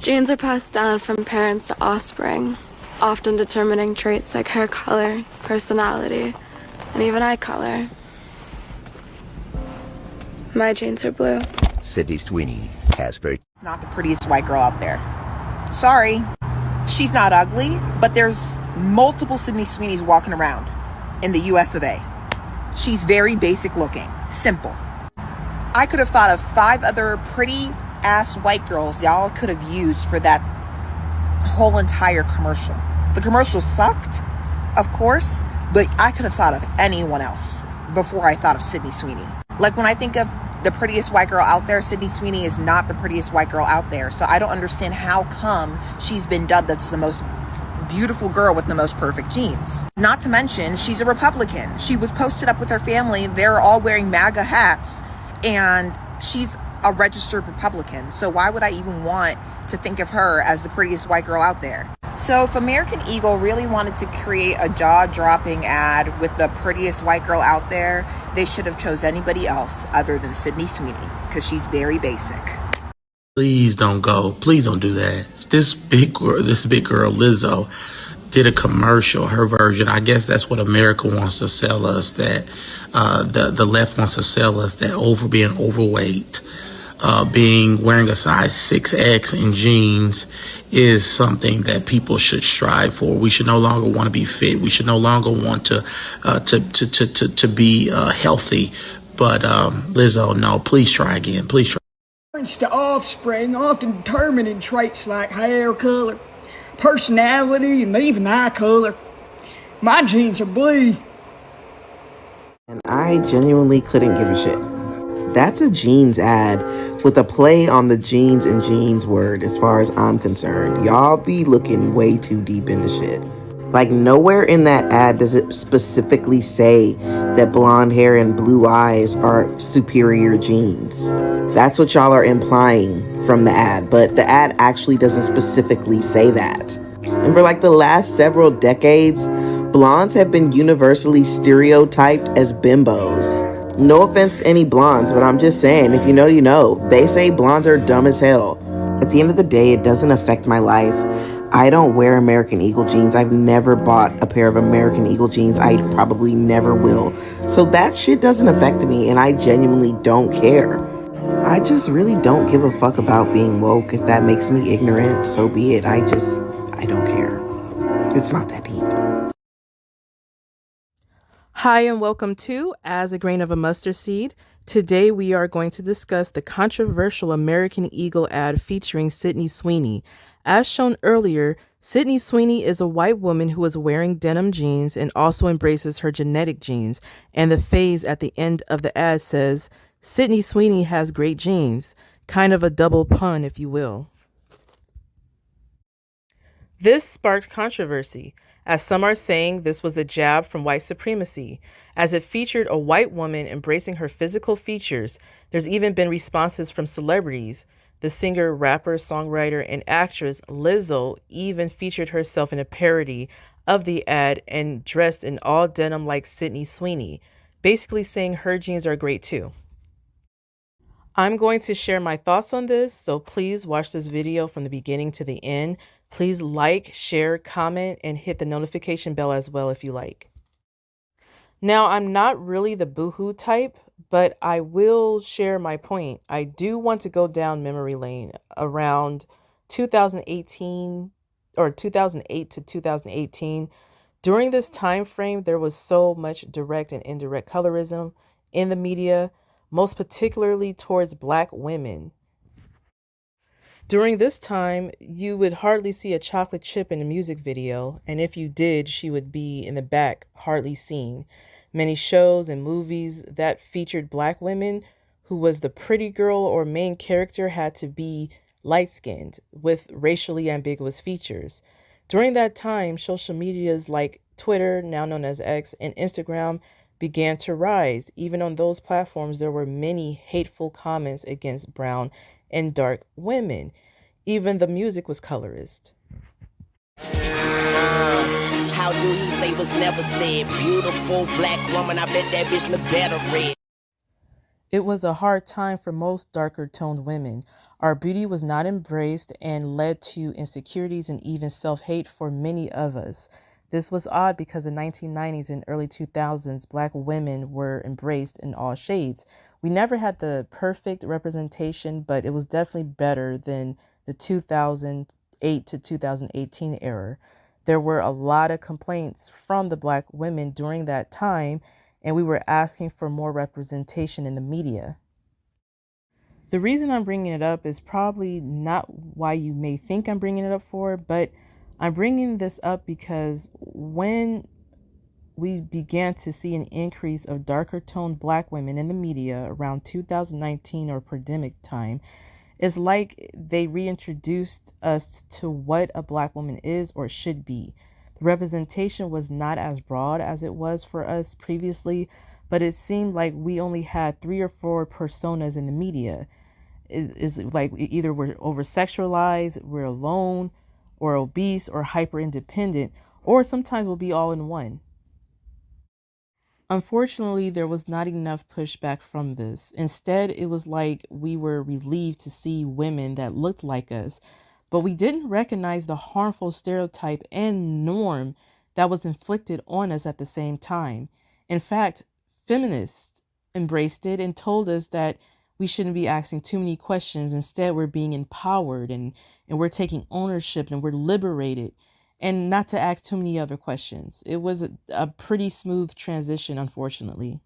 Genes are passed down from parents to offspring, often determining traits like hair color, personality, and even eye color. My genes are blue. Sydney Sweeney has very... She's not the prettiest white girl out there. Sorry. She's not ugly, but there's multiple Sydney Sweeneys walking around in the US of A. She's very basic looking, simple. I could have thought of 5 other pretty ass white girls y'all could have used for that whole entire commercial. The commercial sucked, of course, but I could have thought of anyone else before I thought of Sydney Sweeney. Like when I think of the prettiest white girl out there, Sydney Sweeney is not the prettiest white girl out there. So I don't understand how come she's been dubbed as the most beautiful girl with the most perfect genes. Not to mention, she's a Republican. She was posted up with her family. They're all wearing MAGA hats, and she's a registered Republican. So why would I even want to think of her as the prettiest white girl out there? So if American Eagle really wanted to create a jaw-dropping ad with the prettiest white girl out there, they should have chose anybody else other than Sydney Sweeney, because she's very basic. Please don't go. Please don't do that. This big girl, Lizzo, did a commercial, her version. I guess that's what America wants to sell us, that the left wants to sell us, that being overweight, wearing a size 6X in jeans is something that people should strive for. We should no longer want to be fit. We should no longer want to be healthy. But Lizzo, no, please try again. Please try. To offspring often determining traits like hair color, personality, and even eye color. My genes are blue. And I genuinely couldn't give a shit. That's a jeans ad with a play on the jeans and jeans word as far as I'm concerned. Y'all be looking way too deep into shit. Like, nowhere in that ad does it specifically say that blonde hair and blue eyes are superior genes. That's what y'all are implying from the ad, but the ad actually doesn't specifically say that. And for like the last several decades, blondes have been universally stereotyped as bimbos. No offense to any blondes, but I'm just saying, if you know, you know. They say blondes are dumb as hell. At the end of the day, it doesn't affect my life. I don't wear American Eagle jeans. I've never bought a pair of American Eagle jeans. I probably never will. So that shit doesn't affect me, and I genuinely don't care. I just really don't give a fuck about being woke. If that makes me ignorant, so be it. I don't care. It's not that deep. Hi, and welcome to As a Grain of a Mustard Seed. Today we are going to discuss the controversial American Eagle ad featuring Sydney Sweeney. As shown earlier, Sydney Sweeney is a white woman who is wearing denim jeans and also embraces her genetic genes. And the phrase at the end of the ad says, "Sydney Sweeney has great genes," kind of a double pun, if you will. This sparked controversy, as some are saying this was a jab from white supremacy, as it featured a white woman embracing her physical features. There's even been responses from celebrities. The singer, rapper, songwriter, and actress Lizzo even featured herself in a parody of the ad and dressed in all denim like Sydney Sweeney, basically saying her jeans are great too. I'm going to share my thoughts on this, so please watch this video from the beginning to the end. Please like, share, comment, and hit the notification bell as well if you like. Now, I'm not really the boohoo type, but I will share my point. I do want to go down memory lane around 2018 or 2008 to 2018. During this time frame, there was so much direct and indirect colorism in the media, most particularly towards Black women. During this time, you would hardly see a chocolate chip in a music video, and if you did, she would be in the back, hardly seen. Many shows and movies that featured Black women who was the pretty girl or main character had to be light-skinned with racially ambiguous features. During that time, social medias like Twitter, now known as X, and Instagram began to rise. Even on those platforms, there were many hateful comments against brown and dark women. Even the music was colorist. How do you say was never said? Beautiful Black woman, I bet that bitch look better red. It was a hard time for most darker toned women. Our beauty was not embraced and led to insecurities and even self-hate for many of us. This was odd because in the 1990s and early 2000s, Black women were embraced in all shades. We never had the perfect representation, but it was definitely better than the 2008 to 2018 era. There were a lot of complaints from the Black women during that time, and we were asking for more representation in the media. The reason I'm bringing it up is probably not why you may think I'm bringing it up for, but I'm bringing this up because when we began to see an increase of darker toned Black women in the media around 2019 or pandemic time, it's like they reintroduced us to what a Black woman is or should be. The representation was not as broad as it was for us previously, but it seemed like we only had 3 or 4 personas in the media. Is like either we're over sexualized, we're alone, or obese, or hyper independent, or sometimes we'll be all in one. Unfortunately, there was not enough pushback from this. Instead, it was like we were relieved to see women that looked like us, but we didn't recognize the harmful stereotype and norm that was inflicted on us at the same time. In fact, feminists embraced it and told us that we shouldn't be asking too many questions. Instead, we're being empowered and we're taking ownership and we're liberated and not to ask too many other questions. It was a pretty smooth transition, unfortunately.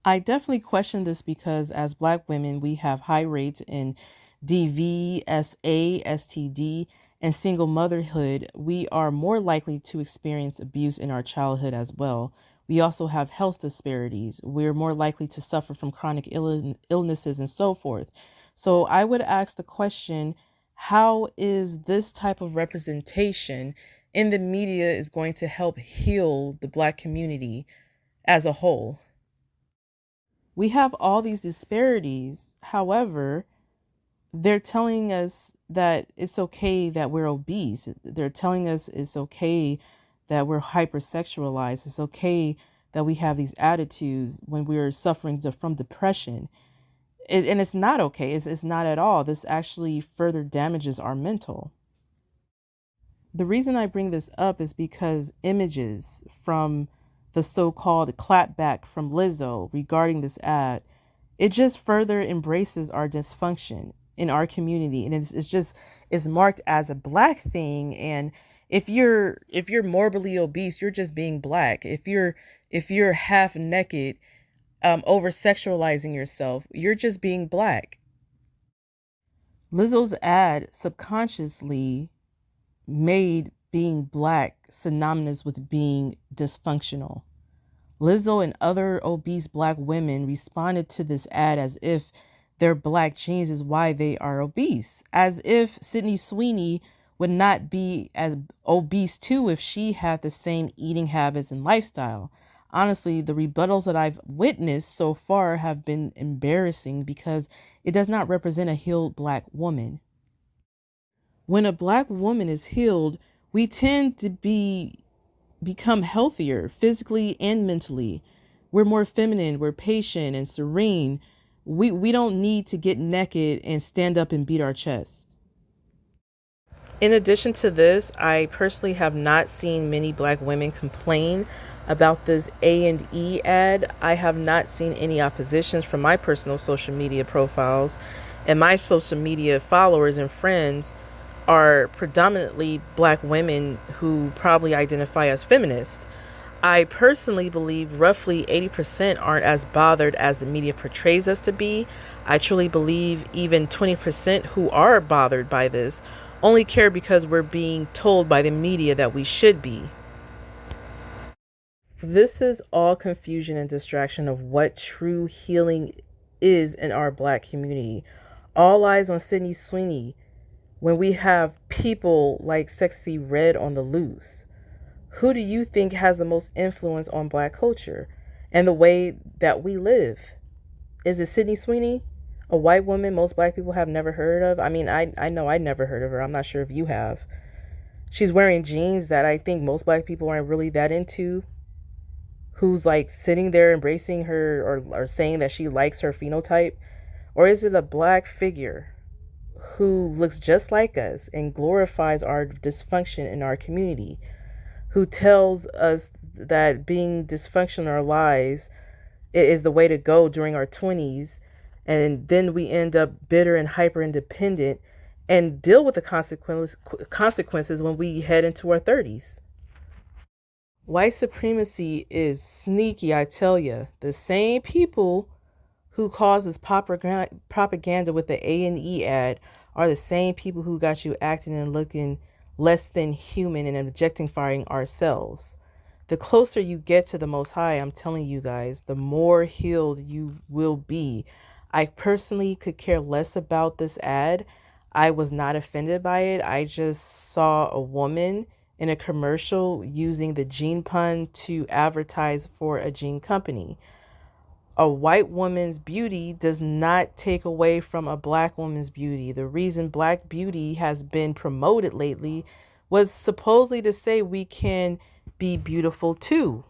I definitely question this because as Black women, we have high rates in DV, SA, STD, and single motherhood. We are more likely to experience abuse in our childhood as well. We also have health disparities. We're more likely to suffer from chronic illnesses and so forth. So I would ask the question, how is this type of representation in the media is going to help heal the Black community as a whole? We have all these disparities. However, they're telling us that it's okay that we're obese. They're telling us it's okay that we're hypersexualized. It's okay that we have these attitudes when we're suffering from depression. And it's not okay. It's not at all. This actually further damages our mental. The reason I bring this up is because images from the so-called clapback from Lizzo regarding this ad, it just further embraces our dysfunction in our community. And it's marked as a Black thing. And if you're morbidly obese, you're just being Black. If you're half naked, over sexualizing yourself, you're just being Black. Lizzo's ad subconsciously made being Black synonymous with being dysfunctional. Lizzo and other obese Black women responded to this ad as if their Black genes is why they are obese, as if Sydney Sweeney would not be as obese too if she had the same eating habits and lifestyle. Honestly, the rebuttals that I've witnessed so far have been embarrassing because it does not represent a healed Black woman. When a Black woman is healed, we tend to become healthier physically and mentally. We're more feminine, we're patient and serene. We don't need to get naked and stand up and beat our chests. In addition to this, I personally have not seen many Black women complain about this A&E ad. I have not seen any oppositions from my personal social media profiles, and my social media followers and friends are predominantly Black women who probably identify as feminists. I personally believe roughly 80% aren't as bothered as the media portrays us to be. I truly believe even 20% who are bothered by this only care because we're being told by the media that we should be. This is all confusion and distraction of what true healing is in our Black community. All eyes on Sydney Sweeney when we have people like Sexy Red on the loose. Who do you think has the most influence on Black culture and the way that we live? Is it Sydney Sweeney? A white woman most Black people have never heard of? I mean, I know I never heard of her. I'm not sure if you have. She's wearing jeans that I think most Black people aren't really that into. Who's like sitting there embracing her or saying that she likes her phenotype. Or is it a black figure who looks just like us and glorifies our dysfunction in our community, who tells us that being dysfunctional in our lives is the way to go during our 20s, and then we end up bitter and hyper independent and deal with the consequences when we head into our 30s. White supremacy is sneaky, I tell you. The same people who causes propaganda with the A&E ad are the same people who got you acting and looking less than human and objectifying ourselves. The closer you get to the Most High, I'm telling you guys, the more healed you will be. I personally could care less about this ad. I was not offended by it. I just saw a woman in a commercial using the gene pun to advertise for a gene company. A white woman's beauty does not take away from a black woman's beauty. The reason black beauty has been promoted lately was supposedly to say we can be beautiful too.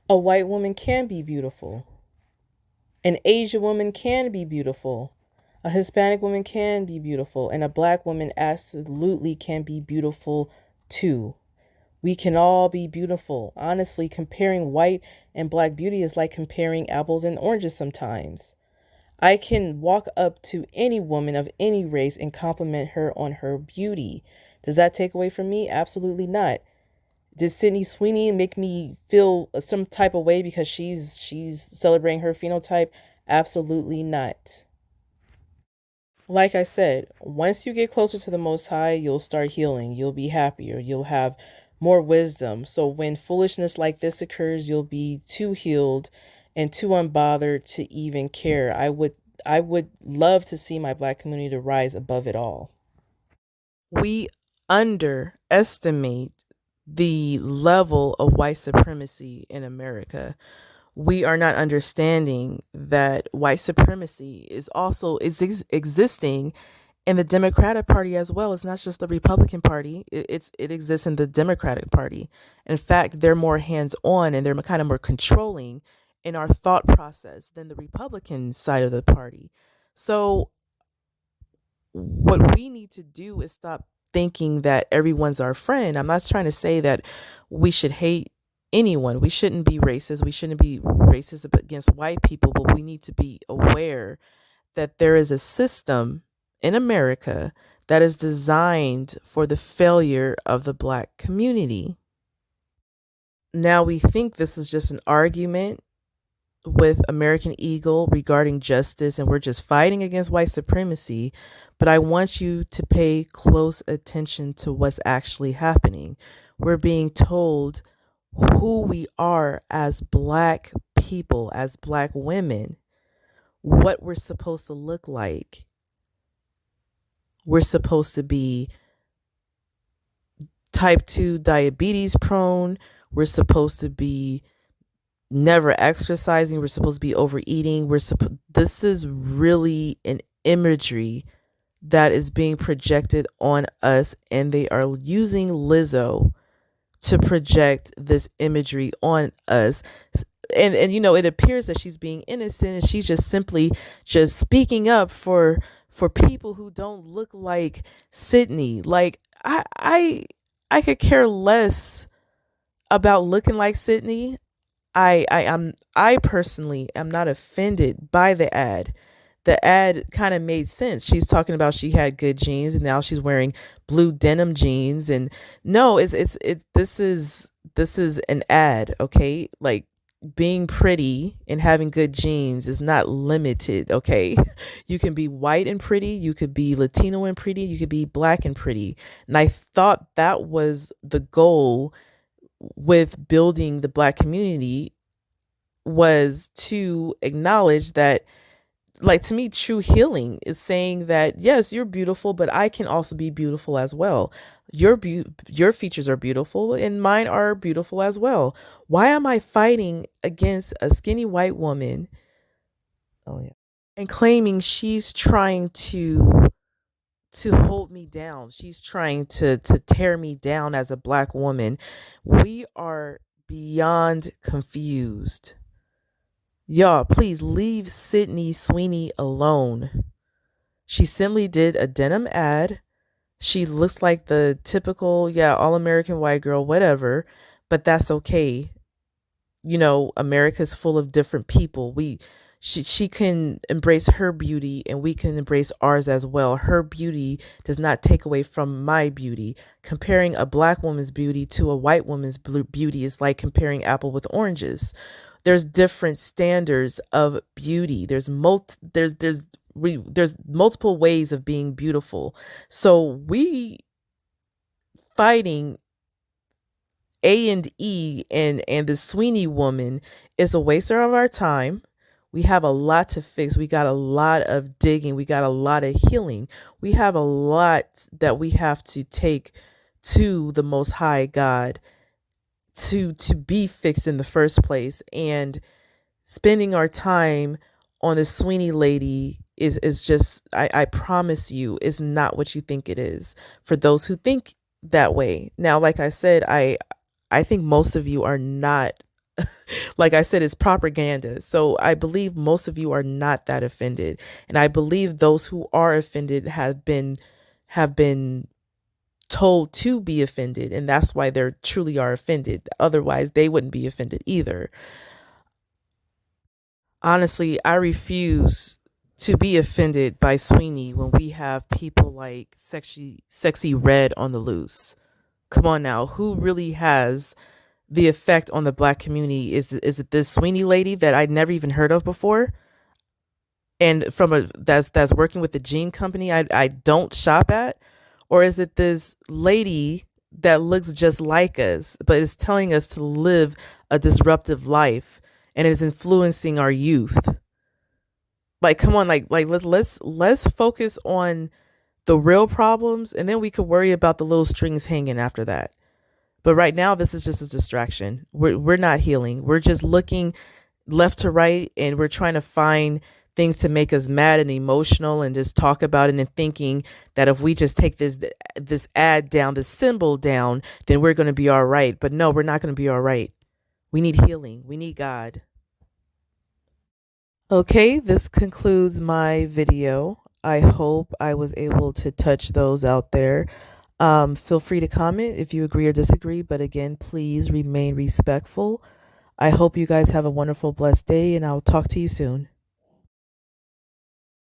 A white woman can be beautiful. An Asian woman can be beautiful. A Hispanic woman can be beautiful. And a black woman absolutely can be beautiful too. We can all be beautiful. Honestly, comparing white and black beauty is like comparing apples and oranges sometimes. I can walk up to any woman of any race and compliment her on her beauty. Does that take away from me? Absolutely not. Did Sydney Sweeney make me feel some type of way because she's celebrating her phenotype? Absolutely not. Like I said, once you get closer to the Most High, you'll start healing. You'll be happier. You'll have more wisdom. So when foolishness like this occurs, you'll be too healed and too unbothered to even care. I would love to see my black community to rise above it all. We underestimate the level of white supremacy in America. We are not understanding that white supremacy is also existing in the Democratic Party as well. It's not just the Republican Party. It exists in the Democratic Party. In fact, they're more hands-on and they're kind of more controlling in our thought process than the Republican side of the party. So what we need to do is stop thinking that everyone's our friend. I'm not trying to say that we should hate anyone. We shouldn't be racist. We shouldn't be racist against white people, but we need to be aware that there is a system in America that is designed for the failure of the black community. Now we think this is just an argument with American Eagle regarding justice and we're just fighting against white supremacy, but I want you to pay close attention to what's actually happening. We're being told who we are as black people, as black women, what we're supposed to look like. We're supposed to be type 2 diabetes prone. We're supposed to be never exercising. We're supposed to be overeating. This is really an imagery that is being projected on us, and they are using Lizzo to project this imagery on us. And you know, it appears that she's being innocent and she's just simply just speaking up for people who don't look like Sydney. Like I could care less about looking like Sydney. I personally am not offended by the ad. The ad kind of made sense. She's talking about she had good jeans and now she's wearing blue denim jeans, and no, this is an ad, okay? Like, being pretty and having good genes is not limited, okay? You can be white and pretty, you could be Latino and pretty, you could be black and pretty. And I thought that was the goal with building the black community, was to acknowledge that, like, to me, true healing is saying that yes, you're beautiful, but I can also be beautiful as well. Your features are beautiful and mine are beautiful as well. Why am I fighting against a skinny white woman, oh yeah, and claiming she's trying to hold me down? She's trying to tear me down as a black woman. We are beyond confused. Y'all, please leave Sydney Sweeney alone. She simply did a denim ad. She looks like the typical, yeah, all American white girl, whatever, but that's okay. You know, America's full of different people. She can embrace her beauty and we can embrace ours as well. Her beauty does not take away from my beauty. Comparing a black woman's beauty to a white woman's beauty is like comparing apple with oranges. There's different standards of beauty. There's multiple ways of being beautiful. So we fighting A&E and the Sweeney woman is a waster of our time. We have a lot to fix. We got a lot of digging. We got a lot of healing. We have a lot that we have to take to the Most High God to be fixed in the first place. And spending our time on the Sweeney lady is just, I promise you, is not what you think it is for those who think that way. Now, like I said, I think most of you are not, like I said, it's propaganda. So I believe most of you are not that offended. And I believe those who are offended have been told to be offended. And that's why they truly are offended. Otherwise, they wouldn't be offended either. Honestly, I refuse to be offended by Sweeney when we have people like Sexy Red on the loose. Come on now, who really has the effect on the black community? Is it this Sweeney lady that I'd never even heard of before? And from a that's working with the jean company I don't shop at? Or is it this lady that looks just like us but is telling us to live a disruptive life and is influencing our youth? Like, come on, like let's focus on the real problems, and then we could worry about the little strings hanging after that. But right now, this is just a distraction. We're not healing. We're just looking left to right, and we're trying to find things to make us mad and emotional, and just talk about it, and thinking that if we just take this ad down, this symbol down, then we're going to be all right. But no, we're not going to be all right. We need healing. We need God. Okay, this concludes my video. I hope I was able to touch those out there. Feel free to comment if you agree or disagree, but again, please remain respectful. I hope you guys have a wonderful, blessed day, and I'll talk to you soon.